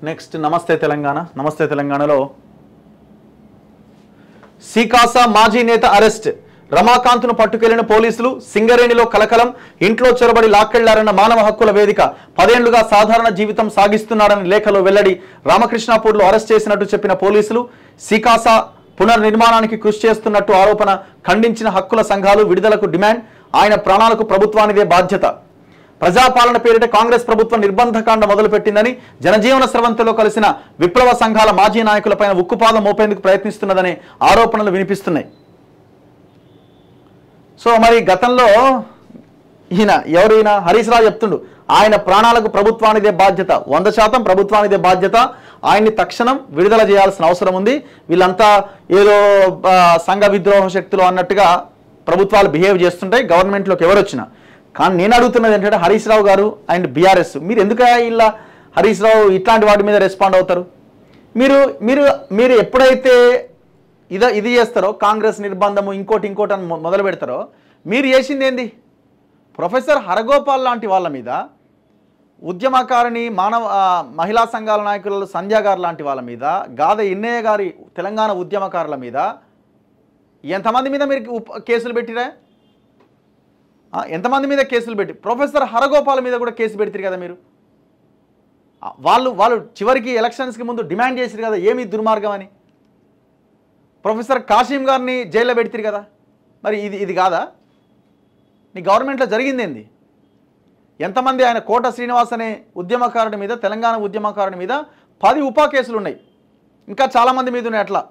Next నమస్తే తెలంగాణ. నమస్తే తెలంగాణలో సీకాసా మాజీ నేత అరెస్ట్. రమాకాంత్ను పట్టుకెళ్లిన పోలీసులు. సింగరేణిలో కలకలం. ఇంట్లో చొరబడి లాక్కెళ్లారన్న మానవ హక్కుల వేదిక. 10 ఏళ్లుగా సాధారణ జీవితం సాగిస్తున్నాడని లేఖలో వెల్లడి. రామకృష్ణాపూర్లో అరెస్ట్ చేసినట్టు చెప్పిన పోలీసులు. సీకాసా పునర్నిర్మాణానికి కృషి చేస్తున్నట్టు ఆరోపణ. ఖండించిన హక్కుల సంఘాలు. విడుదలకు డిమాండ్. ఆయన ప్రాణాలకు ప్రభుత్వానిదే బాధ్యత. ప్రజాపాలన పేరిట కాంగ్రెస్ ప్రభుత్వం నిర్బంధకాండ మొదలుపెట్టిందని, జనజీవన స్రవంతిలో కలిసిన విప్లవ సంఘాల మాజీ నాయకులపైన ఉక్కుపాదం మోపేందుకు ప్రయత్నిస్తున్నదనే ఆరోపణలు వినిపిస్తున్నాయి. సో మరి గతంలో ఈయన హరీష్ రావు చెప్తుండు, ఆయన ప్రాణాలకు ప్రభుత్వానిదే బాధ్యత, 100% ప్రభుత్వానిదే బాధ్యత, ఆయన్ని తక్షణం విడుదల చేయాల్సిన అవసరం ఉంది. వీళ్ళంతా ఏదో సంఘ విద్రోహ శక్తులు అన్నట్టుగా ప్రభుత్వాలు బిహేవ్ చేస్తుంటాయి గవర్నమెంట్లోకి ఎవరు వచ్చినా. కానీ నేను అడుగుతున్నది ఏంటంటే, హరీష్ రావు గారు అండ్ బీఆర్ఎస్, మీరు ఎందుకు ఇలా హరీష్ రావు ఇట్లాంటి వాటి మీద రెస్పాండ్ అవుతారు? మీరు మీరు మీరు ఎప్పుడైతే ఇది చేస్తారో, కాంగ్రెస్ నిర్బంధము ఇంకోటి అని మొదలు పెడతారో, మీరు చేసింది ఏంది? ప్రొఫెసర్ హరగోపాల్ లాంటి వాళ్ళ మీద, ఉద్యమకారిణి మహిళా సంఘాల నాయకులు సంధ్య గారు లాంటి వాళ్ళ మీద, గాద ఇన్నయ్య గారి తెలంగాణ ఉద్యమకారుల మీద ఎంతమంది మీద మీరు కేసులు పెట్టిరా? ఎంతమంది మీద కేసులు పెట్టి? ప్రొఫెసర్ హరగోపాల్ మీద కూడా కేసు పెడతారు కదా మీరు. వాళ్ళు చివరికి ఎలక్షన్స్కి ముందు డిమాండ్ చేశారు కదా, ఏమి దుర్మార్గం అని. ప్రొఫెసర్ కాశీం గారిని జైల్లో పెడతారు కదా. మరి ఇది కాదా? నీ గవర్నమెంట్లో జరిగిందేంది? ఎంతమంది? ఆయన కోట శ్రీనివాస్ అనే ఉద్యమకారుడి మీద, తెలంగాణ ఉద్యమకారుడి మీద 10 ఉపా కేసులు ఉన్నాయి. ఇంకా చాలామంది మీద ఉన్నాయి. అట్లా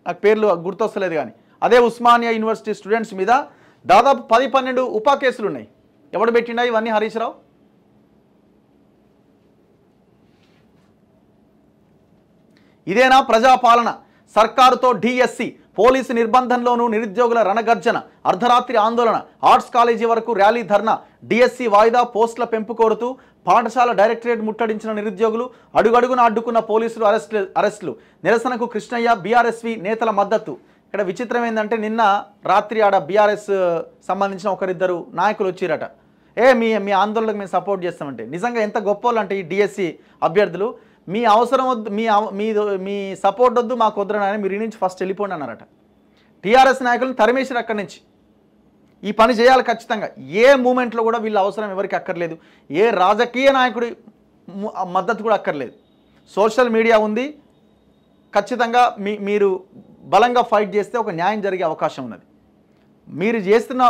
నాకు పేర్లు గుర్తొస్తలేదు కానీ. అదే ఉస్మానియా యూనివర్సిటీ స్టూడెంట్స్ మీద దాదాపు 10-12 ఉపా కేసులు ఉన్నాయి. ఎవడు పెట్టిండా ఇవన్నీ? హరీష్ రావు. ఇదేనా ప్రజాపాలన? సర్కారుతో డిఎస్సి. పోలీసు నిర్బంధంలోనూ నిరుద్యోగుల రణగర్జన. అర్ధరాత్రి ఆందోళన. ఆర్ట్స్ కాలేజీ వరకు ర్యాలీ, ధర్నా. డిఎస్సి వాయిదా, పోస్టుల పెంపు కోరుతూ పాఠశాల డైరెక్టరేట్ ముట్టడించిన నిరుద్యోగులు. అడుగడుగున అడ్డుకున్న పోలీసులు. అరెస్టులు. నిరసనకు కృష్ణయ్య, బీఆర్ఎస్వి నేతల మద్దతు. ఇక్కడ విచిత్రం ఏంటంటే, నిన్న రాత్రి ఆడ బీఆర్ఎస్ సంబంధించిన ఒకరిద్దరు నాయకులు వచ్చిరట. మీ ఆందోళనకు మేము సపోర్ట్ చేస్తామంటే. నిజంగా ఎంత గొప్పవాళ్ళు అంటే ఈ డిఎస్సి అభ్యర్థులు, మీ అవసరం వద్దు, మీ సపోర్ట్ వద్దు, మాకు వద్దురని మీరు ఈ నుంచి ఫస్ట్ వెళ్ళిపోండి అన్నారట. టీఆర్ఎస్ నాయకులను తరిమేసారు అక్కడి నుంచి. ఈ పని చేయాలి ఖచ్చితంగా. ఏ మూమెంట్లో కూడా వీళ్ళ అవసరం ఎవరికి అక్కర్లేదు. ఏ రాజకీయ నాయకుడి మద్దతు కూడా అక్కర్లేదు. సోషల్ మీడియా ఉంది. ఖచ్చితంగా మీరు బలంగా ఫైట్ చేస్తే ఒక న్యాయం జరిగే అవకాశం ఉన్నది. మీరు చేస్తున్న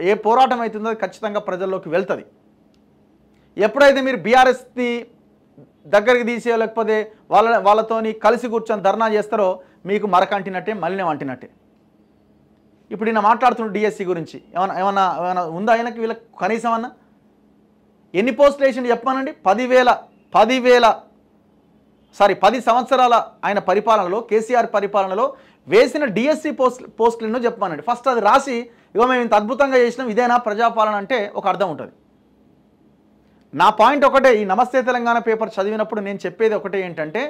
ఏ పోరాటం అవుతుందో ఖచ్చితంగా ప్రజల్లోకి వెళ్తుంది. ఎప్పుడైతే మీరు బీఆర్ఎస్ని దగ్గరికి తీసే, లేకపోతే వాళ్ళతోని కలిసి కూర్చొని ధర్నా చేస్తారో, మీకు మరకంటినట్టే, మలినం అంటినట్టే. ఇప్పుడు ఈయన మాట్లాడుతున్న డిఎస్సి గురించి ఏమన్నా ఉందా ఆయనకి? వీళ్ళకి కనీసం అన్నా ఎన్ని పోస్టులు వేసిండు చెప్పానండి? 10 సంవత్సరాల ఆయన పరిపాలనలో, కేసీఆర్ పరిపాలనలో వేసిన డిఎస్సి పోస్టులను చెప్పానండి. ఫస్ట్ అది రాసి, ఇగో మేము ఇంత అద్భుతంగా చేసినాం, ఇదేనా ప్రజాపాలన అంటే ఒక అర్థం ఉంటుంది. నా పాయింట్ ఒకటే, ఈ నమస్తే తెలంగాణ పేపర్ చదివినప్పుడు నేను చెప్పేది ఒకటే ఏంటంటే,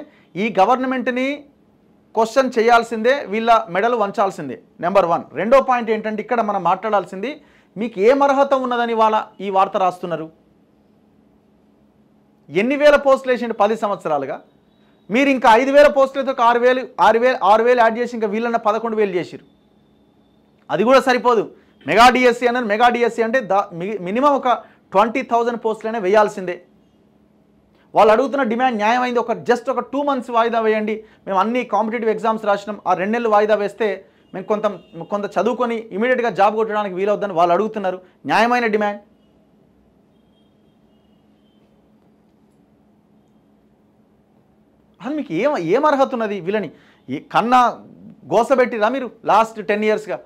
ఈ గవర్నమెంట్ని క్వశ్చన్ చేయాల్సిందే, వీళ్ళ మెడలు వంచాల్సిందే. నెంబర్ 1. రెండో పాయింట్ ఏంటంటే, ఇక్కడ మనం మాట్లాడాల్సింది, మీకు ఏం అర్హత ఉన్నదని ఈ వార్త రాస్తున్నారు? ఎన్ని వేల పోస్టులు వేసిండు 10 సంవత్సరాలుగా? మీరు ఇంకా 5,000 పోస్టులతో 6,000 యాడ్ చేసి ఇంకా వీళ్ళన్న 11,000 చేసిరు. అది కూడా సరిపోదు. మెగా డిఎస్సి అన్నారు. మెగా డిఎస్సి అంటే మినిమం ఒక 20,000 పోస్టులైనా వేయాల్సిందే. వాళ్ళు అడుగుతున్న డిమాండ్ న్యాయమైంది. జస్ట్ ఒక 2 months వాయిదా వేయండి, మేము అన్ని కాంపిటేటివ్ ఎగ్జామ్స్ రాసినాం, ఆ 2 నెలలు వాయిదా వేస్తే మేము కొంత చదువుకొని ఇమీడియట్గా జాబ్ కొట్టడానికి వీలవుద్దని వాళ్ళు అడుగుతున్నారు. న్యాయమైన డిమాండ్. అసలు మీకు ఏం అర్హత ఉన్నది? వీళ్ళని కన్నా గోసబెట్టిరా మీరు లాస్ట్ 10 yearsగా?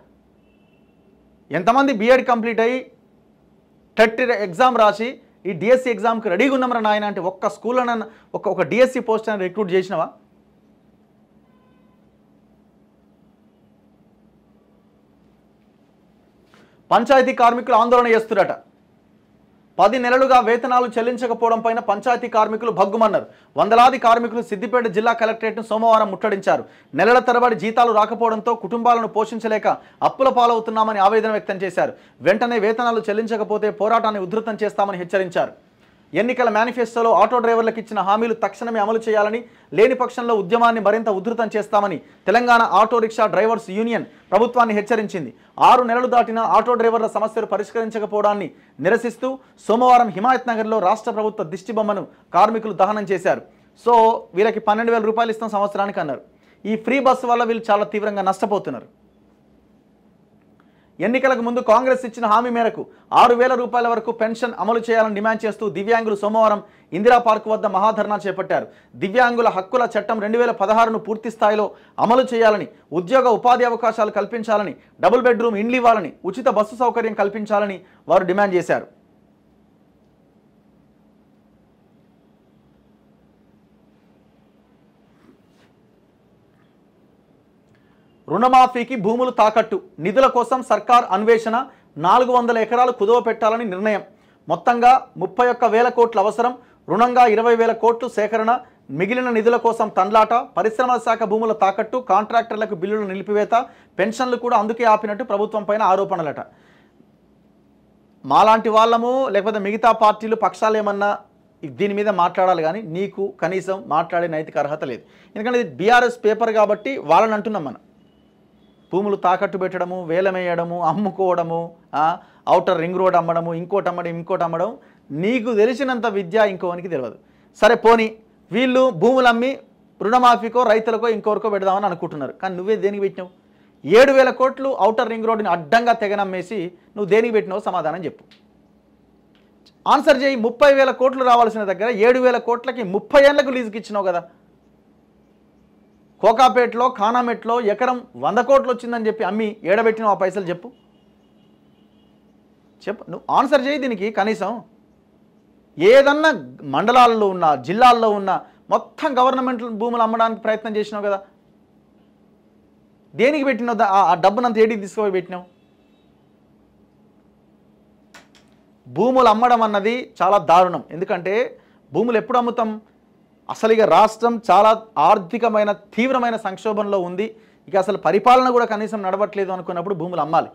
ఎంతమంది బీఎడ్ కంప్లీట్ అయ్యి టెట్ ఎగ్జామ్ రాసి ఈ డిఎస్సి ఎగ్జామ్కి రెడీగా ఉన్నామరా నాయన అంటే, ఒక్క స్కూల్లోనన్నా ఒక డిఎస్సి పోస్ట్ అని రిక్రూట్ చేసినవా? పంచాయతీ కార్మికులు ఆందోళన చేస్తురట. 10 నెలలుగా వేతనాలు చెల్లించకపోవడం పైన పంచాయతీ కార్మికులు భగ్గుమన్నారు. వందలాది కార్మికులు సిద్దిపేట జిల్లా కలెక్టరేట్ను సోమవారం ముట్టడించారు. నెలల తరబడి జీతాలు రాకపోవడంతో కుటుంబాలను పోషించలేక అప్పుల పాలవుతున్నామని ఆవేదన వ్యక్తం చేశారు. వెంటనే వేతనాలు చెల్లించకపోతే పోరాటాన్ని ఉధృతం చేస్తామని హెచ్చరించారు. ఎన్నికల మేనిఫెస్టోలో ఆటో డ్రైవర్లకు ఇచ్చిన హామీలు తక్షణమే అమలు చేయాలని, లేని పక్షంలో ఉద్యమాన్ని మరింత ఉధృతం చేస్తామని Telangana auto rickshaw drivers union ప్రభుత్వాన్ని హెచ్చరించింది. 6 నెలలు దాటినా ఆటో డ్రైవర్ల సమస్యలు పరిష్కరించకపోవడాన్ని నిరసిస్తూ సోమవారం హిమాయత్ నగర్లో రాష్ట్ర ప్రభుత్వ దిష్టిబొమ్మను కార్మికులు దహనం చేశారు. సో వీళ్ళకి 12,000 రూపాయలు ఇస్తాం సంవత్సరానికి అన్నారు. ఈ ఫ్రీ బస్సు వల్ల వీళ్ళు చాలా తీవ్రంగా నష్టపోతున్నారు. ఎన్నికలకు ముందు కాంగ్రెస్ ఇచ్చిన హామీ మేరకు 6,000 రూపాయల వరకు పెన్షన్ అమలు చేయాలని డిమాండ్ చేస్తూ దివ్యాంగులు సోమవారం ఇందిరా పార్క్ వద్ద మహాధర్నా చేపట్టారు. దివ్యాంగుల హక్కుల చట్టం 2016ను పూర్తి స్థాయిలో అమలు చేయాలని, ఉద్యోగ ఉపాధి అవకాశాలు కల్పించాలని, డబుల్ బెడ్రూమ్ ఇండ్లు ఇవ్వాలని, ఉచిత బస్సు సౌకర్యం కల్పించాలని వారు డిమాండ్ చేశారు. రుణమాఫీకి భూములు తాకట్టు, నిధుల కోసం సర్కార్ అన్వేషణ, 400 ఎకరాలు కుదువ పెట్టాలని నిర్ణయం. మొత్తంగా 31,000 కోట్ల అవసరం, రుణంగా 20,000 కోట్లు సేకరణ, మిగిలిన నిధుల కోసం తండ్లాట, పరిశ్రమల శాఖ భూముల తాకట్టు, కాంట్రాక్టర్లకు బిల్లుల నిలిపివేత, పెన్షన్లు కూడా అందుకే ఆపినట్టు ప్రభుత్వం పైన ఆరోపణలట. మాలాంటి వాళ్ళము లేకపోతే మిగతా పార్టీలు పక్షాలు ఏమన్నా దీని మీద మాట్లాడాలి, కానీ నీకు కనీసం మాట్లాడే నైతిక అర్హత లేదు. ఎందుకంటే ఇది బీఆర్ఎస్ పేపర్ కాబట్టి వాళ్ళని అంటున్నాం మనం. భూములు తాకట్టు పెట్టడము, వేలమేయడము, అమ్ముకోవడము, ఔటర్ రింగ్ రోడ్ అమ్మడము, ఇంకోటి అమ్మడం నీకు తెలిసినంత విద్య ఇంకోనికి తెలియదు. సరే పోనీ వీళ్ళు భూములు అమ్మి రుణమాఫీకో రైతులకో ఇంకొకరికో పెడదామని అనుకుంటున్నారు, కానీ నువ్వే దేనికి పెట్టినావు? 7,000 కోట్లు ఔటర్ రింగ్ రోడ్ని అడ్డంగా తెగనమ్మేసి నువ్వు దేనికి పెట్టినావు? సమాధానం చెప్పు, ఆన్సర్ చేయి. 30,000 కోట్లు రావాల్సిన దగ్గర 7,000 కోట్లకి 30 ఏళ్లకు లీజుకి ఇచ్చినావు కదా. కోకాపేటలో ఖానామెట్లో ఎకరం 100 కోట్లు వచ్చిందని చెప్పి అమ్మి ఏడబెట్టిన ఆ పైసలు చెప్పు. నువ్వు ఆన్సర్ చేయి దీనికి. కనీసం ఏదన్నా మండలాల్లో ఉన్న, జిల్లాల్లో ఉన్న మొత్తం గవర్నమెంట్ భూములు అమ్మడానికి ప్రయత్నం చేసినావు కదా. దేనికి పెట్టినావు? ఆ డబ్బునంత ఏడికి తీసుకుపోయి పెట్టినావు? భూములు అమ్మడం అన్నది చాలా దారుణం. ఎందుకంటే భూములు ఎప్పుడు అమ్ముతాం? అసలు ఇక రాష్ట్రం చాలా ఆర్థికమైన తీవ్రమైన సంక్షోభంలో ఉంది, ఇక అసలు పరిపాలన కూడా కనీసం నడవట్లేదు అనుకున్నప్పుడు భూములు అమ్మాలి.